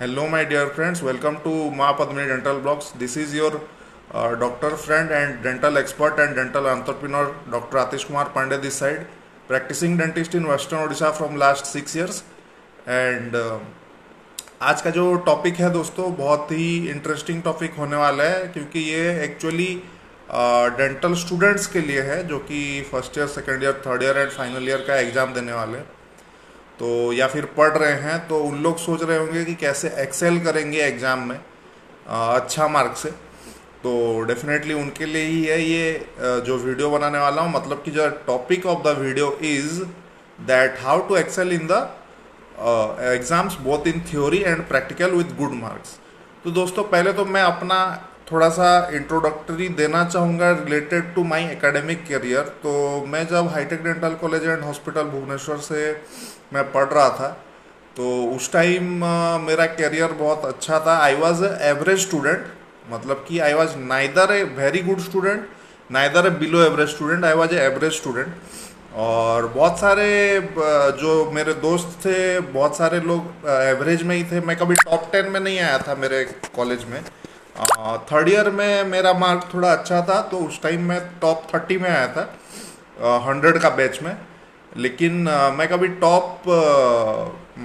Hello, my dear friends. Welcome to Ma Padmini Dental Blogs. This is your doctor friend and dental expert and dental entrepreneur, Dr. Atish Kumar Pandey this side, practicing dentist in Western Odisha from last 6 years. And आज का जो topic है दोस्तों बहुत ही interesting topic होने वाला है क्योंकि ये एक्चुअली डेंटल स्टूडेंट्स के लिए है जो कि first year, second year, third year and final year का एग्ज़ाम देने वाले हैं। तो या फिर पढ़ रहे हैं तो उन लोग सोच रहे होंगे कि कैसे एक्सेल करेंगे एग्ज़ाम में अच्छा मार्क से। तो डेफिनेटली उनके लिए ही है ये जो वीडियो बनाने वाला हूँ। मतलब कि जो topic of the video is that how to excel in the exams both in theory and practical with good marks. तो दोस्तों पहले तो मैं अपना थोड़ा सा इंट्रोडक्टरी देना चाहूँगा related to my academic career. तो मैं जब Hitech Dental College and Hospital Bhubaneswar से मैं पढ़ रहा था तो उस टाइम मेरा करियर बहुत अच्छा था। आई वॉज एवरेज स्टूडेंट, मतलब कि I was neither a very good student neither A below average student, I was a average student. और बहुत सारे जो मेरे दोस्त थे बहुत सारे लोग एवरेज में ही थे। मैं कभी टॉप 10 में नहीं आया था मेरे कॉलेज में। थर्ड ईयर में मेरा मार्क थोड़ा अच्छा था तो उस टाइम मैं टॉप 30 में आया था 100 का बैच में। लेकिन मैं कभी टॉप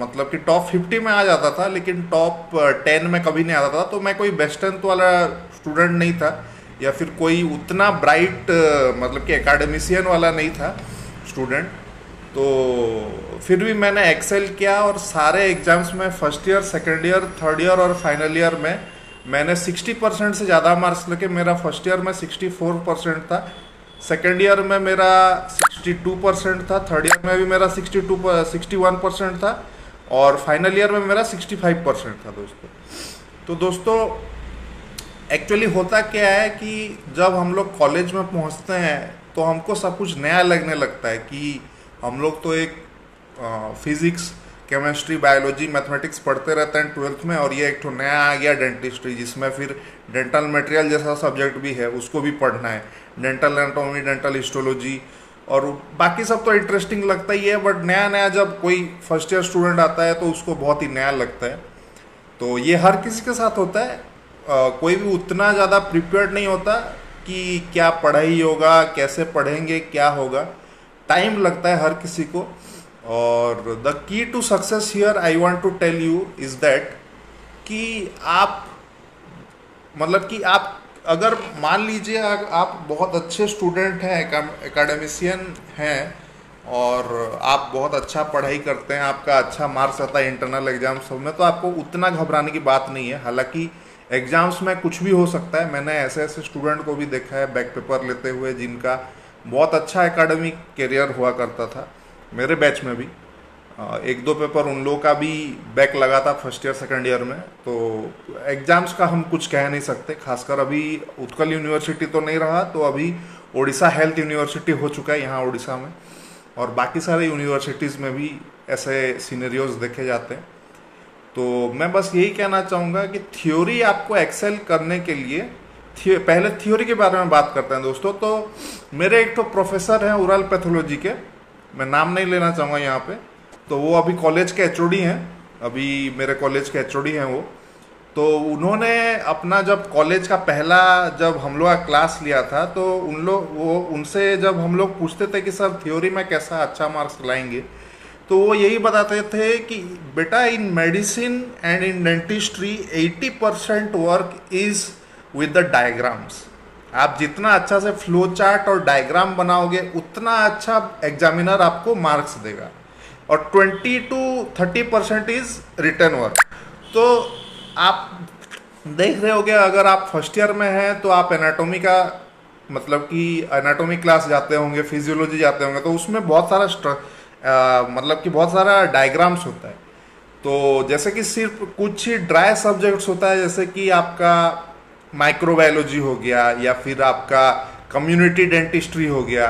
मतलब कि टॉप 50 में आ जाता था लेकिन टॉप 10 में कभी नहीं आता था। तो मैं कोई बेस्ट टेंथ वाला स्टूडेंट नहीं था या फिर कोई उतना ब्राइट मतलब कि एकेडमिशियन वाला नहीं था स्टूडेंट। तो फिर भी मैंने एक्सेल किया और सारे एग्जाम्स में first year, second year, third year और फाइनल ईयर में मैंने 60% से ज़्यादा मार्क्स लेके मेरा फर्स्ट ईयर में 64% था, सेकेंड ईयर में मेरा 62% था, थर्ड ईयर में भी मेरा 61% था और फाइनल ईयर में मेरा 65% था दोस्तों। तो दोस्तों एक्चुअली होता क्या है कि जब हम लोग कॉलेज में पहुंचते हैं तो हमको सब कुछ नया लगने लगता है कि हम लोग तो एक फिजिक्स, केमिस्ट्री, बायोलॉजी, मैथमेटिक्स पढ़ते रहते हैं ट्वेल्थ में और ये एक तो नया आ गया डेंटिस्ट्री जिसमें फिर डेंटल मटेरियल जैसा सब्जेक्ट भी है उसको भी पढ़ना है, डेंटल एनाटॉमी, डेंटल हिस्टोलॉजी और बाकी सब तो इंटरेस्टिंग लगता ही है। बट नया नया जब कोई फर्स्ट ईयर स्टूडेंट आता है तो उसको बहुत ही नया लगता है। तो ये हर किसी के साथ होता है। कोई भी उतना ज़्यादा प्रिपेयर्ड नहीं होता कि क्या पढ़ाई होगा, कैसे पढ़ेंगे, क्या होगा। टाइम लगता है हर किसी को। और the key to success here I want to tell you is that कि आप मतलब कि आप अगर मान लीजिए आप बहुत अच्छे स्टूडेंट हैं, एकेडमिशियन हैं और आप बहुत अच्छा पढ़ाई करते हैं, आपका अच्छा मार्क्स आता है इंटरनल एग्जाम सब में, तो आपको उतना घबराने की बात नहीं है। हालांकि एग्जाम्स में कुछ भी हो सकता है। मैंने ऐसे ऐसे स्टूडेंट को भी देखा है बैक पेपर लेते हुए जिनका बहुत अच्छा एकेडमिक करियर हुआ करता था। मेरे बैच में भी एक दो पेपर उन लोगों का भी बैक लगा था फर्स्ट ईयर सेकंड ईयर में। तो एग्जाम्स का हम कुछ कह नहीं सकते। खासकर अभी उत्कल यूनिवर्सिटी तो नहीं रहा, तो अभी ओडिशा हेल्थ यूनिवर्सिटी हो चुका है यहाँ ओडिशा में और बाकी सारे यूनिवर्सिटीज़ में भी ऐसे सिनेरियोज देखे जाते हैं। तो मैं बस यही कहना चाहूँगा कि थ्योरी आपको एक्सेल करने के लिए पहले थ्योरी के बारे में बात करते हैं दोस्तों। तो मेरे एक तो प्रोफेसर हैं ओरल पैथोलॉजी के, मैं नाम नहीं लेना चाहूँगा यहाँ पे। तो वो अभी कॉलेज के एचओडी हैं, अभी मेरे कॉलेज के एचओडी हैं वो। तो उन्होंने अपना जब कॉलेज का पहला जब हम लोग का क्लास लिया था तो उनसे जब हम लोग पूछते थे कि सर थ्योरी में कैसा अच्छा मार्क्स लाएंगे, तो वो यही बताते थे कि बेटा in medicine and in dentistry 80% work is with the diagrams. आप जितना अच्छा से फ्लो चार्ट और डायग्राम बनाओगे उतना अच्छा एग्जामिनर आपको मार्क्स देगा और 20 to 30% इज रिटर्न वर्क। तो आप देख रहे होगे अगर आप फर्स्ट ईयर में हैं तो आप एनाटॉमी का मतलब कि एनाटॉमी क्लास जाते होंगे, फिजियोलॉजी जाते होंगे, तो उसमें बहुत सारा मतलब कि बहुत सारा डायग्राम्स होता है। तो जैसे कि सिर्फ कुछ ही ड्राई सब्जेक्ट्स होता है जैसे कि आपका माइक्रोबायोलॉजी हो गया या फिर आपका कम्युनिटी डेंटिस्ट्री हो गया,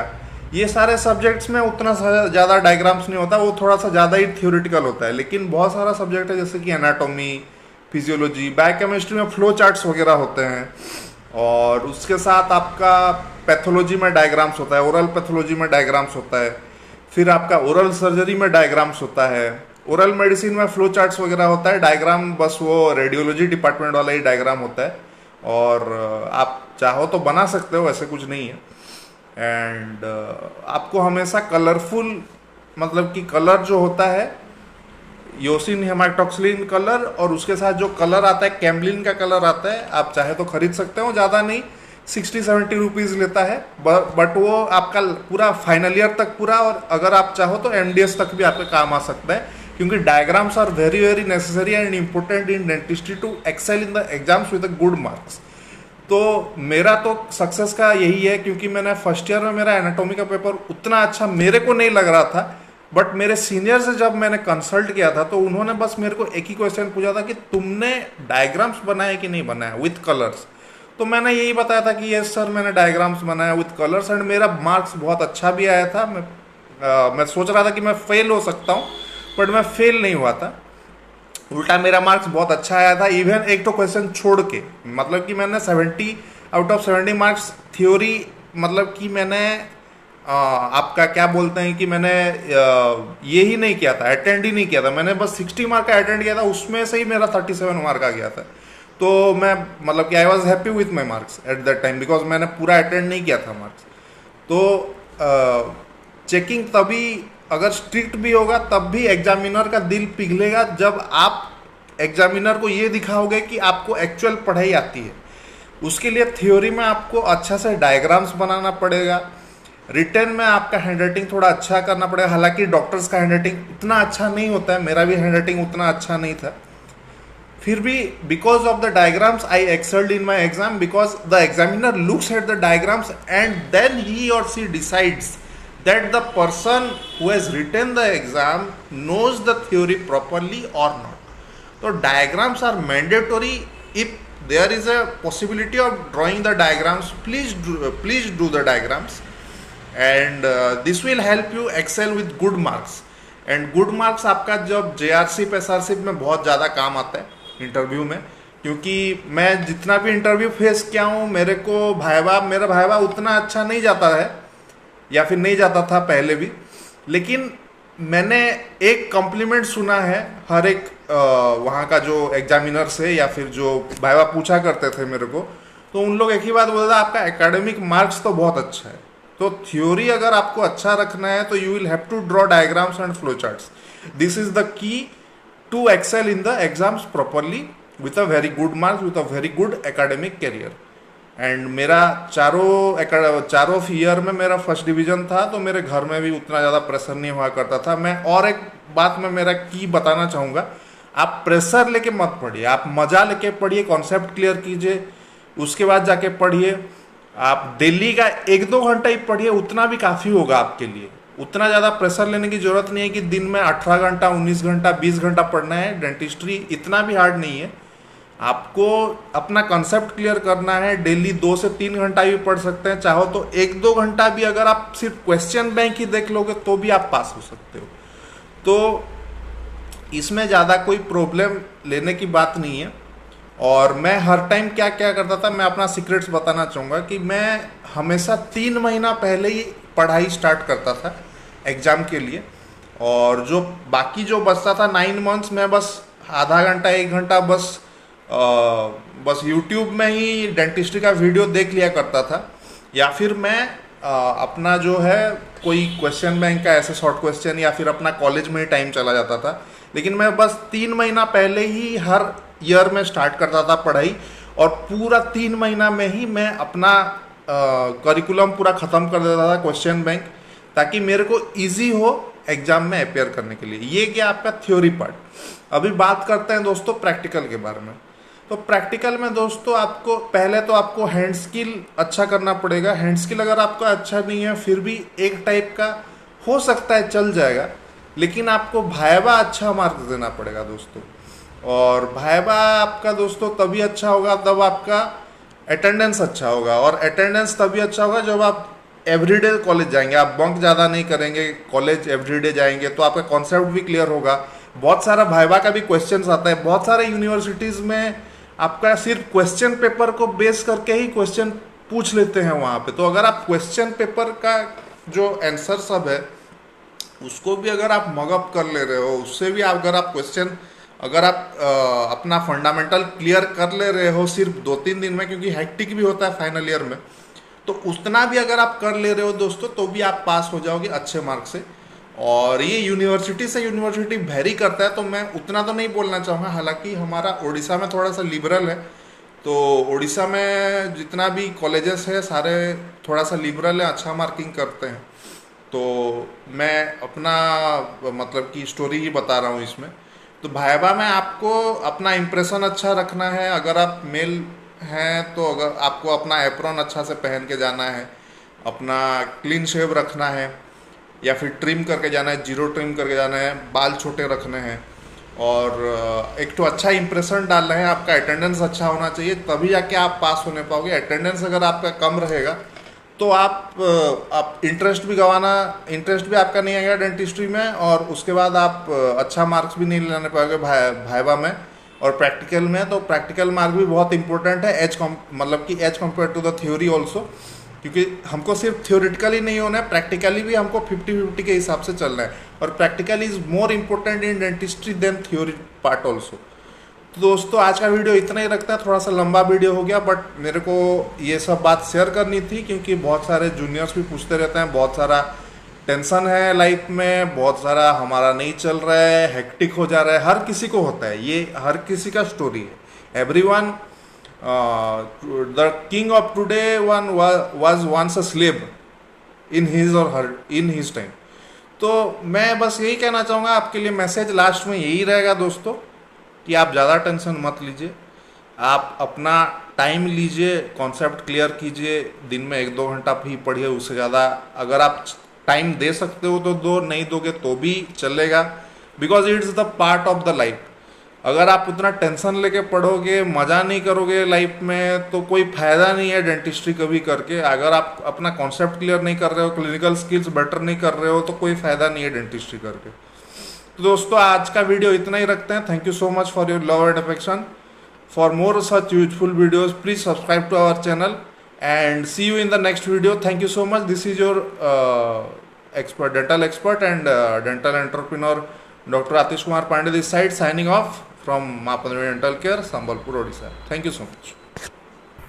ये सारे सब्जेक्ट्स में उतना ज़्यादा डायग्राम्स नहीं होता, वो थोड़ा सा ज़्यादा ही थियोरिटिकल होता है। लेकिन बहुत सारा सब्जेक्ट है जैसे कि एनाटॉमी, फिजियोलॉजी, बायोकेमिस्ट्री में फ्लो चार्ट्स वगैरह होते हैं और उसके साथ आपका पैथोलॉजी में डायग्राम्स होता है, ओरल पैथोलॉजी में डायग्राम्स होता है, फिर आपका ओरल सर्जरी में डायग्राम्स होता है ओरल मेडिसिन में फ्लो चार्ट्स वगैरह होता है, डायग्राम बस वो रेडियोलॉजी डिपार्टमेंट वाला ही डायग्राम होता है, और आप चाहो तो बना सकते हो, ऐसे कुछ नहीं है। एंड आपको हमेशा कलरफुल, मतलब कि कलर जो होता है योसिन हेमाटोक्सिलिन कलर, और उसके साथ जो कलर आता है कैम्बलिन का कलर आता है, आप चाहे तो खरीद सकते हो, ज़्यादा नहीं, 60-70 रुपीज़ लेता है, बट वो आपका पूरा फाइनल ईयर तक पूरा, और अगर आप चाहो तो एमडीएस तक भी आपके काम आ सकता है, क्योंकि diagrams are very very necessary and important in dentistry to excel in the exams with good marks. तो मेरा तो सक्सेस का यही है, क्योंकि मैंने फर्स्ट ईयर में मेरा एनाटॉमी का पेपर उतना अच्छा मेरे को नहीं लग रहा था, बट मेरे सीनियर से जब मैंने कंसल्ट किया था तो उन्होंने बस मेरे को एक ही क्वेश्चन पूछा था कि तुमने डायग्राम्स बनाए कि नहीं बनाया विथ कलर्स। तो मैंने यही बताया था कि यस सर मैंने डायग्राम्स बनाया विथ कलर्स, एंड मेरा मार्क्स बहुत अच्छा भी आया था। मैं सोच रहा था कि मैं फेल हो सकता हूँ, बट मैं फेल नहीं हुआ था, उल्टा मेरा मार्क्स बहुत अच्छा आया था, इवन एक तो क्वेश्चन छोड़ के। मतलब कि मैंने 70 आउट ऑफ 70 मार्क्स थ्योरी, मतलब कि मैंने आपका क्या बोलते हैं कि मैंने ये ही नहीं किया था, अटेंड ही नहीं किया था, मैंने बस 60 मार्क का अटेंड किया था, उसमें से ही मेरा 37 मार्क आ गया था। तो मैं मतलब कि I was happy with my marks at that time, because मैंने पूरा अटेंड नहीं किया था मार्क्स। तो चेकिंग तभी अगर स्ट्रिक्ट भी होगा तब भी एग्जामिनर का दिल पिघलेगा जब आप एग्जामिनर को ये दिखाओगे कि आपको एक्चुअल पढ़ाई आती है। उसके लिए थ्योरी में आपको अच्छा से डायग्राम्स बनाना पड़ेगा, रिटर्न में आपका हैंडराइटिंग थोड़ा अच्छा करना पड़ेगा, हालांकि डॉक्टर्स का हैंडराइटिंग उतना अच्छा नहीं होता है, मेरा भी हैंडराइटिंग उतना अच्छा नहीं था, फिर भी because of the diagrams I excelled in my exam, because the examiner looks at the diagrams and then he और she decides that the person who has written the exam knows the theory properly or not. So diagrams are mandatory. If there is a possibility of drawing the diagrams, please do the diagrams, and this will help you excel with good marks. And good marks आपका जब JRCP SRCP में बहुत ज़्यादा काम आता है interview में, क्योंकि मैं जितना भी इंटरव्यू फेस किया हूँ, मेरा भाईवा उतना अच्छा नहीं जाता है, या फिर नहीं जाता था पहले भी, लेकिन मैंने एक कॉम्प्लीमेंट सुना है हर एक वहाँ का जो एग्जामिनर से, या फिर जो भाईवा पूछा करते थे मेरे को, तो उन लोग एक ही बात बोलते थे, आपका एकेडमिक मार्क्स तो बहुत अच्छा है। तो थ्योरी अगर आपको अच्छा रखना है तो you will have to draw diagrams and flow charts. This is the key to excel in the exams properly with a very good marks, with a very good academic career. And मेरा चारों year में मेरा first division था, तो मेरे घर में भी उतना ज़्यादा प्रेशर नहीं हुआ करता था। मैं और एक बात में मेरा की बताना चाहूँगा, आप प्रेशर लेके मत पढ़िए, आप मज़ा लेके पढ़िए, कॉन्सेप्ट क्लियर कीजिए, उसके बाद जाके पढ़िए। आप डेली का 1-2 घंटा ही पढ़िए, उतना भी काफ़ी होगा आपके लिए। उतना ज़्यादा प्रेशर लेने की ज़रूरत नहीं है कि दिन में 18 घंटा 19 घंटा 20 घंटा पढ़ना है। डेंटिस्ट्री इतना भी हार्ड नहीं है, आपको अपना कॉन्सेप्ट क्लियर करना है। डेली 2 से 3 घंटा भी पढ़ सकते हैं, चाहो तो 1-2 घंटा भी अगर आप सिर्फ क्वेश्चन बैंक ही देख लोगे तो भी आप पास हो सकते हो। तो इसमें ज़्यादा कोई प्रॉब्लम लेने की बात नहीं है। और मैं हर टाइम क्या क्या करता था, मैं अपना सीक्रेट्स बताना चाहूँगा कि मैं हमेशा 3 महीना पहले ही पढ़ाई स्टार्ट करता था एग्ज़ाम के लिए, और जो बाकी जो बचता था 9 मंथ्स में बस आधा घंटा 1 घंटा बस यूट्यूब में ही डेंटिस्ट्री का वीडियो देख लिया करता था, या फिर मैं अपना जो है कोई क्वेश्चन बैंक का ऐसे शॉर्ट क्वेश्चन, या फिर अपना कॉलेज में ही टाइम चला जाता था। लेकिन मैं बस 3 महीना पहले ही हर ईयर में स्टार्ट करता था पढ़ाई, और पूरा 3 महीना में ही मैं अपना करिकुलम पूरा ख़त्म कर देता था, क्वेश्चन बैंक, ताकि मेरे को ईजी हो एग्जाम में अपेयर करने के लिए। ये क्या आपका थ्योरी पार्ट। अभी बात करते हैं दोस्तों प्रैक्टिकल के बारे में। तो प्रैक्टिकल में दोस्तों आपको पहले तो आपको हैंड स्किल अच्छा करना पड़ेगा। हैंड स्किल अगर आपका अच्छा नहीं है, फिर भी एक टाइप का हो सकता है चल जाएगा, लेकिन आपको भाइवा अच्छा मार्क्स देना पड़ेगा दोस्तों। और भाइवा आपका दोस्तों तभी अच्छा होगा तब आपका अटेंडेंस अच्छा होगा, और अटेंडेंस तभी अच्छा होगा जब आप एवरीडे कॉलेज जाएंगे, आप बंक ज़्यादा नहीं करेंगे, कॉलेज एवरीडे जाएंगे, तो आपका कॉन्सेप्ट भी क्लियर होगा। बहुत सारा भाइवा का भी क्वेश्चंस आता है, बहुत सारे यूनिवर्सिटीज़ में आपका सिर्फ क्वेश्चन पेपर को बेस करके ही क्वेश्चन पूछ लेते हैं वहाँ पे। तो अगर आप क्वेश्चन पेपर का जो आंसर सब है उसको भी अगर आप मगअप कर ले रहे हो, उससे भी अगर आप क्वेश्चन, अगर आप अपना फंडामेंटल क्लियर कर ले रहे हो सिर्फ 2-3 दिन में, क्योंकि हैक्टिक भी होता है फाइनल ईयर में, तो उतना भी अगर आप कर ले रहे हो दोस्तों, तो भी आप पास हो जाओगे अच्छे मार्क्स से। और ये यूनिवर्सिटी से यूनिवर्सिटी वेरी करता है, तो मैं उतना तो नहीं बोलना चाहूँगा। हालांकि हमारा उड़ीसा में थोड़ा सा लिबरल है, तो उड़ीसा में जितना भी कॉलेजेस है सारे थोड़ा सा लिबरल है, अच्छा मार्किंग करते हैं। तो मैं अपना मतलब कि स्टोरी ही बता रहा हूँ इसमें। तो भाईबा में आपको अपना इम्प्रेशन अच्छा रखना है। अगर आप मेल हैं तो अगर आपको अपना एप्रॉन अच्छा से पहन के जाना है, अपना क्लीन शेव रखना है, या फिर ट्रिम करके जाना है, जीरो ट्रिम करके जाना है, बाल छोटे रखने हैं, और एक तो अच्छा इंप्रेशन डालना है। आपका अटेंडेंस अच्छा होना चाहिए, तभी जाके आप पास होने पाओगे। अटेंडेंस अगर आपका कम रहेगा तो आप इंटरेस्ट भी गंवाना, इंटरेस्ट भी आपका नहीं आएगा डेंटिस्ट्री में, और उसके बाद आप अच्छा मार्क्स भी नहीं लाने पाओगे भाईबा में और प्रैक्टिकल में। तो प्रैक्टिकल मार्क भी बहुत इंपॉर्टेंट है, मतलब कि as compare to the theory also, क्योंकि हमको सिर्फ थ्योरेटिकली नहीं होना है, प्रैक्टिकली भी हमको 50-50 के हिसाब से चलना है। और practical is more important in dentistry than theory part also. तो दोस्तों आज का वीडियो इतना ही रखता है, थोड़ा सा लंबा वीडियो हो गया, बट मेरे को ये सब बात शेयर करनी थी, क्योंकि बहुत सारे जूनियर्स भी पूछते रहते हैं, बहुत सारा टेंशन है लाइफ में, बहुत सारा हमारा नहीं चल रहा है, हेक्टिक हो जा रहा है, हर किसी को होता है, ये हर किसी का स्टोरी है। Everyone, the king of today one was once a slave in his or her in his time. तो मैं बस यही कहना चाहूँगा आपके लिए, मैसेज लास्ट में यही रहेगा दोस्तों, कि आप ज़्यादा टेंशन मत लीजिए, आप अपना टाइम लीजिए, कॉन्सेप्ट क्लियर कीजिए, दिन में 1-2 घंटा भी पढ़िए, उससे ज़्यादा अगर आप टाइम दे सकते हो तो दो, नहीं दोगे तो भी चलेगा, because it's the part of the life. अगर आप उतना टेंशन लेके पढ़ोगे, मज़ा नहीं करोगे लाइफ में, तो कोई फ़ायदा नहीं है डेंटिस्ट्री कभी करके। अगर आप अपना कॉन्सेप्ट क्लियर नहीं कर रहे हो, क्लिनिकल स्किल्स बेटर नहीं कर रहे हो, तो कोई फ़ायदा नहीं है डेंटिस्ट्री करके। तो दोस्तों आज का वीडियो इतना ही रखते हैं। Thank you so much for your love and affection. For more such useful videos please subscribe to our channel and see you in the next video. Thank you so much. This is your dental expert and dental entrepreneur Dr. Atish Kumar Pandey this side, signing off from Ma Padmini Dental Care, Sambalpur, Odisha. Thank you so much.